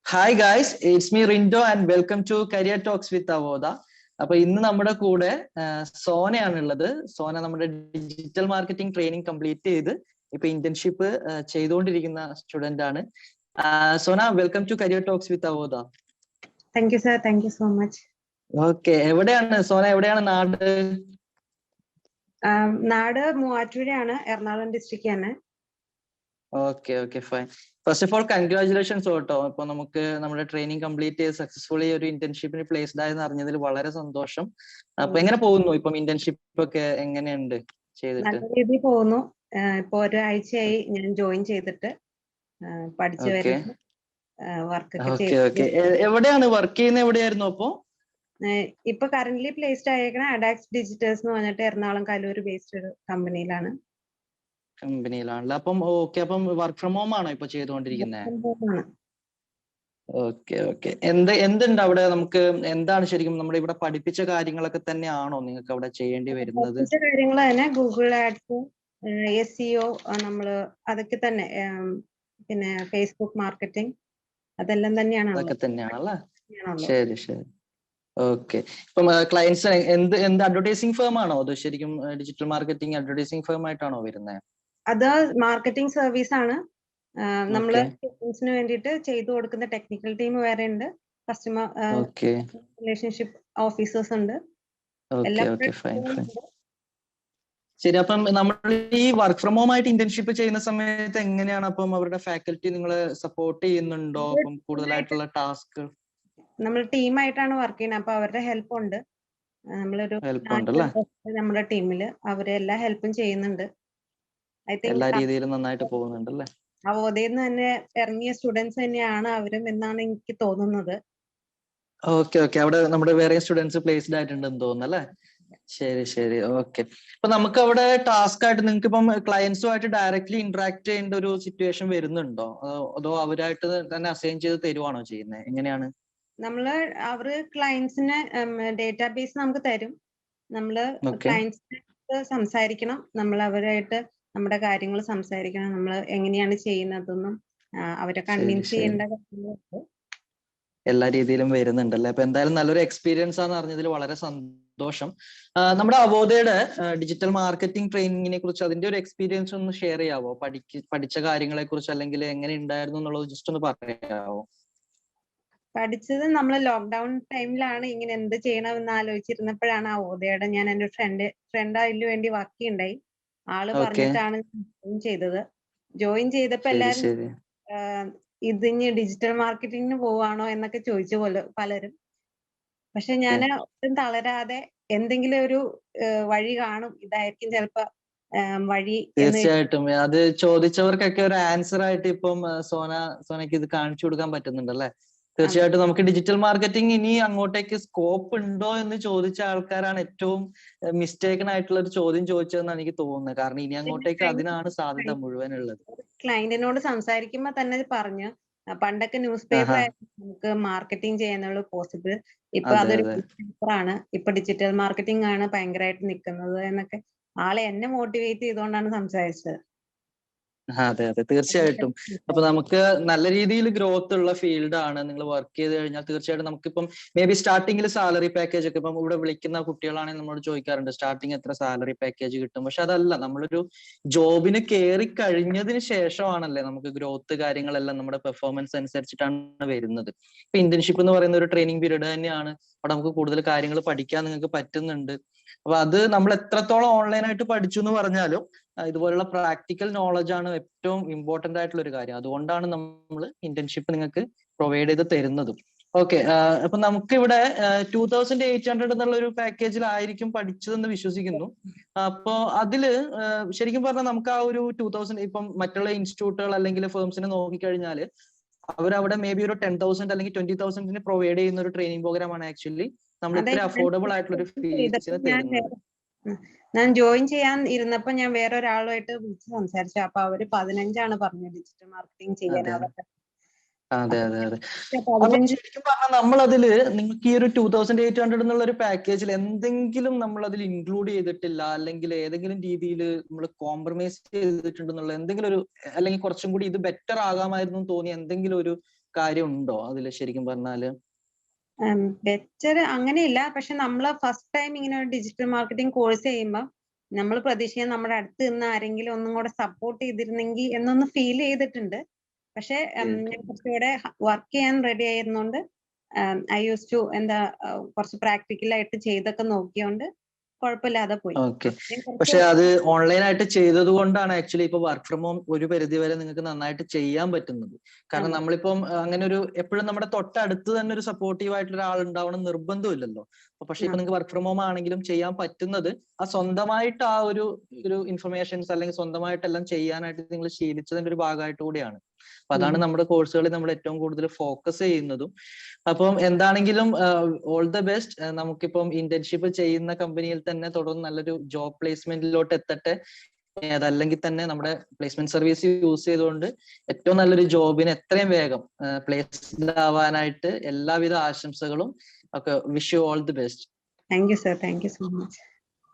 Hi guys, it's me Rindo and welcome to Career Talks with Avodha. അപ്പൊ ഇന്ന് നമ്മുടെ കൂടെ സോനയാണുള്ളത്. സോന നമ്മുടെ ഡിജിറ്റൽ മാർക്കറ്റിംഗ് ട്രെയിനിങ് കംപ്ലീറ്റ് ചെയ്ത് ഇപ്പൊ ഇന്റേൺഷിപ്പ് ചെയ്തുകൊണ്ടിരിക്കുന്ന സ്റ്റുഡന്റ് ആണ്. Sona, welcome to career talks with Avodha. Thank you sir, thank you so much. Okay, എവിടെയാണ് സോന, എവിടെയാണ് നാട്? നാട് മൂവാറ്റുപുഴയാണ്, എറണാകുളം ഡിസ്ട്രിക്റ്റ് ആണ്. Okay okay, fine. First of all congratulations കേട്ടോ. ഇപ്പൊ നമുക്ക് നമ്മുടെ ട്രെയിനിങ് കംപ്ലീറ്റ് ചെയ്ത് സക്സസ്ഫുള്ളി ഒരു ഇന്റേൺഷിപ്പിന് പ്ലേസ്ഡ് ആയെന്ന് അറിഞ്ഞതിൽ വളരെ സന്തോഷം. അപ്പൊ എങ്ങനെ പോകുന്നു ഇപ്പം ഇന്റേൺഷിപ്പ് ഒക്കെ എങ്ങനെയുണ്ട് ചെയ്തിട്ട്? നല്ല രീതിയിൽ പോകുന്നു. ഇപ്പൊ ഒരാഴ്ചയായി ഞാൻ ജോയിൻ ചെയ്തിട്ട് പഠിച്ചു വരുന്നു. എവിടെയാണ് വർക്ക് ചെയ്യുന്നത്? എവിടെയായിരുന്നു അപ്പോ? ഇപ്പൊ കറന്റ്ലി പ്ലേസ്ഡ് ആയേക്കണ അഡാക്സ് ഡിജിറ്റൽസ് എന്ന് പറഞ്ഞിട്ട് എറണാകുളം കലൂർ ബേസ്ഡ് ഒരു കമ്പനിയിലാണ്. കമ്പനിയിലാണല്ലോ. അപ്പം ഓക്കെ, അപ്പം വർക്ക് ഫ്രം ഹോം ആണോ ഇപ്പൊ ചെയ്തുകൊണ്ടിരിക്കുന്നത്? Okay okay. എന്തുണ്ട് അവിടെ? നമുക്ക് എന്താണ് ശരിക്കും നമ്മുടെ ഇവിടെ പഠിപ്പിച്ച കാര്യങ്ങളൊക്കെ തന്നെയാണോ നിങ്ങൾക്ക് അവിടെ ചെയ്യേണ്ടി വരുന്നത്? കാര്യങ്ങൾ തന്നെ, ഗൂഗിൾ ആഡ്സ്, SEO, നമ്മള് അതൊക്കെ തന്നെ, പിന്നെ ഫേസ്ബുക്ക് മാർക്കറ്റിംഗ്, അതെല്ലാം തന്നെയാണ്. അതൊക്കെ തന്നെയാണല്ലേ? ശരി ശരി, ഓക്കെ. ഇപ്പം ക്ലയൻസ് എന്ത് അഡ്വർടൈസിംഗ് ഫേം ആണോ അത്? ശരിക്കും ഡിജിറ്റൽ മാർക്കറ്റിംഗ് അഡ്വർടൈസിംഗ് ഫേം ആയിട്ടാണോ വരുന്നത്? അത് മാർക്കറ്റിംഗ് സർവീസ് ആണ്. നമ്മള് സ്റ്റുഡൻസിന് വേണ്ടിയിട്ട് ചെയ്തു കൊടുക്കുന്ന ടെക്നിക്കൽ ടീം വേറെ ഉണ്ട്, കസ്റ്റമർ റിലേഷൻഷിപ്പ് ഓഫീസേഴ്സ് ഉണ്ട്. ശരി. അപ്പം നമ്മൾ ഈ വർക്ക് ഫ്രം ഹോം ആയിട്ട് ഇന്റേൺഷിപ്പ് ചെയ്യുന്ന സമയത്ത് എങ്ങനെയാണ് അപ്പം അവരുടെ ഫാക്കൽറ്റി നിങ്ങളെ സപ്പോർട്ട് ചെയ്യുന്നുണ്ടോ? അപ്പം കൂടുതലായിട്ടുള്ള ടാസ്ക് നമ്മൾ ടീമായിട്ടാണ് വർക്ക് ചെയ്യുന്നത്, അപ്പൊ അവരുടെ ഹെൽപ്പ് ഉണ്ട്. നമ്മളൊരു നമ്മുടെ ടീമില് അവരെ എല്ലാ ഹെൽപ്പും ചെയ്യുന്നുണ്ട്. എല്ലാ രീതിയിലും നന്നായിട്ട് പോകുന്നുണ്ടല്ലേ? അവോധയിൽ നിന്ന് തന്നെ ഇറങ്ങിയ സ്റ്റുഡൻസ് തന്നെയാണ് അവരും എന്നാണ് എനിക്ക് തോന്നുന്നത്. ഓക്കെ ഓക്കെ, അവിടെ നമ്മുടെ വേറെ സ്റ്റുഡൻസ് പ്ലേസ്ഡ് ആയിട്ടുണ്ടെന്ന് തോന്നുന്നു അല്ലേ? ശരി ശരി, ഓക്കെ. അപ്പൊ നമുക്ക് അവിടെ ടാസ്ക് ആയിട്ട് നിങ്ങൾക്ക് ഇപ്പം ക്ലയൻസുമായിട്ട് ഡയറക്ട്ലി ഇന്ററാക്ട് ചെയ്യേണ്ട ഒരു സിറ്റുവേഷൻ വരുന്നുണ്ടോ? അതോ അവരായിട്ട് തന്നെ അസൈൻ ചെയ്ത് തരുവാണോ ചെയ്യുന്നത്? എങ്ങനെയാണ്? അവര് ക്ലയൻസിന് ഡേറ്റാബേസ് നമുക്ക് തരും. നമ്മള് ക്ലയൻസിനായിട്ട് സംസാരിക്കണം, നമ്മൾ അവരായിട്ട് നമ്മുടെ കാര്യങ്ങൾ സംസാരിക്കണം, നമ്മൾ എങ്ങനെയാണ് ചെയ്യുന്നതെന്നും അവരെ കൺവിൻസ് ചെയ്യേണ്ട കാര്യങ്ങളുണ്ട്. എല്ലാ രീതിയിലും വരുന്നുണ്ടല്ലേ? അപ്പൊ എന്തായാലും നല്ലൊരു എക്സ്പീരിയൻസ് ആണെന്ന് അറിഞ്ഞതിൽ വളരെ സന്തോഷം. നമ്മുടെ അവോധയുടെ ഡിജിറ്റൽ മാർക്കറ്റിംഗ് ട്രെയിനിങ്ങിനെ കുറിച്ച് അതിന്റെ ഒരു എക്സ്പീരിയൻസ് ഒന്ന് ഷെയർ ചെയ്യാവോ? പഠിച്ച കാര്യങ്ങളെ കുറിച്ച്, അല്ലെങ്കിൽ എങ്ങനെ ഉണ്ടായിരുന്നു എന്നുള്ളത് ജസ്റ്റ് ഒന്ന് പറയാവോ? പഠിച്ചത് നമ്മൾ ലോക്ക്ഡൌൺ ടൈമിലാണ് ഇങ്ങനെ എന്ത് ചെയ്യണമെന്ന് ആലോചിച്ചിരുന്നപ്പോഴാണ് അവോധയുടെ, ഞാൻ എന്റെ ഫ്രണ്ട് അതിന് വേണ്ടി വർക്ക് ചെയ്യുണ്ടായി, ആള് പറഞ്ഞിട്ടാണ് ജോയിൻ ചെയ്തത്. ജോയിൻ ചെയ്തപ്പോ എല്ലാരും ഇതിന് ഡിജിറ്റൽ മാർക്കറ്റിംഗിന് പോവാണോ എന്നൊക്കെ ചോദിച്ചു പലരും. പക്ഷെ ഞാൻ ഒട്ടും തളരാതെ എന്തെങ്കിലും ഒരു വഴി കാണും, ഇതായിരിക്കും ചിലപ്പോ വഴി. തീർച്ചയായിട്ടും അത് ചോദിച്ചവർക്കൊക്കെ ഒരു ആൻസർ ആയിട്ട് ഇപ്പം സോനയ്ക്ക് ഇത് കാണിച്ചു കൊടുക്കാൻ പറ്റുന്നുണ്ടല്ലേ? തീർച്ചയായിട്ടും നമുക്ക് ഡിജിറ്റൽ മാർക്കറ്റിംഗ് ഇനി അങ്ങോട്ടേക്ക് സ്കോപ്പ് ഉണ്ടോ എന്ന് ചോദിച്ച ആൾക്കാരാണ് ഏറ്റവും മിസ്റ്റേക്കൺ ആയിട്ടുള്ള ഒരു ചോദ്യം ചോദിച്ചതെന്നാണ് എനിക്ക് തോന്നുന്നത്. കാരണം ഇനി അങ്ങോട്ടേക്ക് അതിനാണ് സാധ്യത മുഴുവൻ ഉള്ളത്. ക്ലയന്റിനോട് സംസാരിക്കുമ്പോ തന്നെ പറഞ്ഞു, പണ്ടൊക്കെ ന്യൂസ് പേപ്പർ നമുക്ക് മാർക്കറ്റിംഗ് ചെയ്യാനുള്ള പോസിബിൾ, ഇപ്പൊ അതൊരു പേപ്പറാണ്, ഇപ്പൊ ഡിജിറ്റൽ മാർക്കറ്റിംഗ് ആണ് ഭയങ്കരമായിട്ട് നിൽക്കുന്നത് എന്നൊക്കെ ആളെ എന്നെ മോട്ടിവേറ്റ് ചെയ്തുകൊണ്ടാണ് സംസാരിച്ചത്. അതെ അതെ, തീർച്ചയായിട്ടും. അപ്പൊ നമുക്ക് നല്ല രീതിയിൽ ഗ്രോത്ത് ഉള്ള ഫീൽഡ് ആണ്. നിങ്ങൾ വർക്ക് ചെയ്ത് കഴിഞ്ഞാൽ തീർച്ചയായിട്ടും നമുക്കിപ്പം മേ ബി സ്റ്റാർട്ടിങ്ങിൽ സാലറി പാക്കേജ് ഒക്കെ, ഇപ്പം ഇവിടെ വിളിക്കുന്ന കുട്ടികളാണെങ്കിൽ നമ്മളോട് ചോദിക്കാറുണ്ട് സ്റ്റാർട്ടിങ് എത്ര സാലറി പാക്കേജ് കിട്ടും. പക്ഷെ അതല്ല, നമ്മളൊരു ജോബിന് കയറി കഴിഞ്ഞതിന് ശേഷമാണല്ലേ നമുക്ക് ഗ്രോത്ത് കാര്യങ്ങളെല്ലാം നമ്മുടെ പെർഫോമൻസ് അനുസരിച്ചിട്ടാണ് വരുന്നത്. ഇപ്പൊ ഇന്റേൺഷിപ്പ് എന്ന് പറയുന്ന ഒരു ട്രെയിനിങ് പീരീഡ് തന്നെയാണ്. അവിടെ നമുക്ക് കൂടുതൽ കാര്യങ്ങൾ പഠിക്കാൻ നിങ്ങൾക്ക് പറ്റുന്നുണ്ട്. അപ്പൊ അത് നമ്മൾ എത്രത്തോളം ഓൺലൈനായിട്ട് പഠിച്ചു എന്ന് പറഞ്ഞാലും ഇതുപോലുള്ള പ്രാക്ടിക്കൽ നോളജ് ആണ് ഏറ്റവും ഇമ്പോർട്ടന്റ് ആയിട്ടുള്ള ഒരു കാര്യം. അതുകൊണ്ടാണ് നമ്മൾ ഇന്റേൺഷിപ്പ് നിങ്ങൾക്ക് പ്രൊവൈഡ് ചെയ്ത് തരുന്നതും. ഓക്കെ, അപ്പൊ നമുക്ക് ഇവിടെ 2800 എന്നുള്ള ഒരു പാക്കേജിലായിരിക്കും പഠിച്ചതെന്ന് വിശ്വസിക്കുന്നു. അപ്പോ അതില് ശരിക്കും പറഞ്ഞാൽ നമുക്ക് ആ ഒരു 2000 ഇപ്പം മറ്റുള്ള ഇൻസ്റ്റിറ്റ്യൂട്ടുകൾ അല്ലെങ്കിൽ ഫേംസിനെ നോക്കിക്കഴിഞ്ഞാല് അവരവിടെ മേ ബി ഒരു 10,000 അല്ലെങ്കിൽ 20,000 പ്രൊവൈഡ് ചെയ്യുന്ന ഒരു ട്രെയിനിങ് പ്രോഗ്രാം ആണ് ആക്ച്വലി നമ്മൾ ഇത്ര അഫോർഡബിൾ ആയിട്ടുള്ള ഒരു ഫീസിന് തരുന്നത്. ഞാൻ ജോയിൻ ചെയ്യാൻ ഇരുന്നപ്പോ ഞാൻ വേറെ ഒരാളുമായിട്ട് വിളിച്ച് സംസാരിച്ചു, അപ്പൊ അവര് 15 പറഞ്ഞത് ഡിജിറ്റൽ മാർക്കറ്റിംഗ് ചെയ്യാൻ. അതെ അതെ അതെ, ശരിക്കും പറഞ്ഞാൽ നമ്മളതില് നിങ്ങൾക്ക് ഈ ഒരു 2800 എന്നുള്ള ഒരു പാക്കേജിൽ എന്തെങ്കിലും നമ്മൾ അതിൽ ഇൻക്ലൂഡ് ചെയ്തിട്ടില്ല, അല്ലെങ്കിൽ ഏതെങ്കിലും രീതിയിൽ നമ്മൾ കോംപ്രമൈസ് ചെയ്തിട്ടുണ്ടെന്നുള്ള എന്തെങ്കിലും ഒരു, അല്ലെങ്കിൽ കുറച്ചും കൂടി ഇത് ബെറ്റർ ആകാമായിരുന്നു തോന്നിയ എന്തെങ്കിലും ഒരു കാര്യം ഉണ്ടോ അതിൽ ശരിക്കും പറഞ്ഞാല്? ബെറ്റർ അങ്ങനെയില്ല. പക്ഷെ നമ്മൾ ഫസ്റ്റ് ടൈം ഇങ്ങനെ ഒരു ഡിജിറ്റൽ മാർക്കറ്റിംഗ് കോഴ്സ് ചെയ്യുമ്പോൾ നമ്മൾ പ്രതീക്ഷിക്കുന്നത് നമ്മുടെ അടുത്ത് നിന്ന് ആരെങ്കിലും ഒന്നും കൂടെ സപ്പോർട്ട് ചെയ്തിരുന്നെങ്കിൽ എന്നൊന്ന് ഫീൽ ചെയ്തിട്ടുണ്ട്. പക്ഷെ ഞാൻ കുറച്ചുകൂടെ വർക്ക് ചെയ്യാൻ റെഡി ആയിരുന്നോണ്ട് ഐ യൂസ് ടു കുറച്ച് പ്രാക്ടിക്കലായിട്ട് ചെയ്തൊക്കെ നോക്കിയോണ്ട് കുഴപ്പമില്ലാതെ പോയി. ഓക്കെ. പക്ഷെ അത് ഓൺലൈനായിട്ട് ചെയ്തത് കൊണ്ടാണ് ആക്ച്വലി ഇപ്പൊ വർക്ക് ഫ്രം ഹോം ഒരു പരിധി വരെ നിങ്ങൾക്ക് നന്നായിട്ട് ചെയ്യാൻ പറ്റുന്നത്. കാരണം നമ്മളിപ്പം അങ്ങനെ ഒരു എപ്പോഴും നമ്മുടെ തൊട്ടടുത്ത് തന്നെ ഒരു സപ്പോർട്ടീവ് ആയിട്ടുള്ള ഒരാൾ ഉണ്ടാവണം നിർബന്ധമില്ലല്ലോ. പക്ഷെ ഇപ്പൊ നിങ്ങൾക്ക് വർക്ക് ഫ്രം ഹോം ആണെങ്കിലും ചെയ്യാൻ പറ്റുന്നത് ആ സ്വന്തമായിട്ട് ആ ഒരു ഇൻഫർമേഷൻസ് അല്ലെങ്കിൽ സ്വന്തമായിട്ടെല്ലാം ചെയ്യാനായിട്ട് നിങ്ങൾ ശീലിച്ചതിന്റെ ഒരു ഭാഗമായിട്ട് കൂടിയാണ്. അപ്പൊ അതാണ് നമ്മുടെ കോഴ്സുകളിൽ നമ്മൾ ഏറ്റവും കൂടുതൽ ഫോക്കസ് ചെയ്യുന്നതും. അപ്പം എന്താണെങ്കിലും ഓൾ ദ ബെസ്റ്റ്. നമുക്കിപ്പം ഇന്റേൺഷിപ്പ് ചെയ്യുന്ന കമ്പനിയിൽ തന്നെ തുടർന്ന് നല്ലൊരു ജോബ് പ്ലേസ്മെന്റിലോട്ട് എത്തട്ടെ. അതല്ലെങ്കിൽ തന്നെ നമ്മുടെ പ്ലേസ്മെന്റ് സർവീസ് യൂസ് ചെയ്തുകൊണ്ട് ഏറ്റവും നല്ലൊരു ജോബിന് എത്രയും വേഗം പ്ലേസ്ഡ് ആവാനായിട്ട് എല്ലാവിധ ആശംസകളും ഒക്കെ. Wish you all the best. Thank you sir, thank you so much.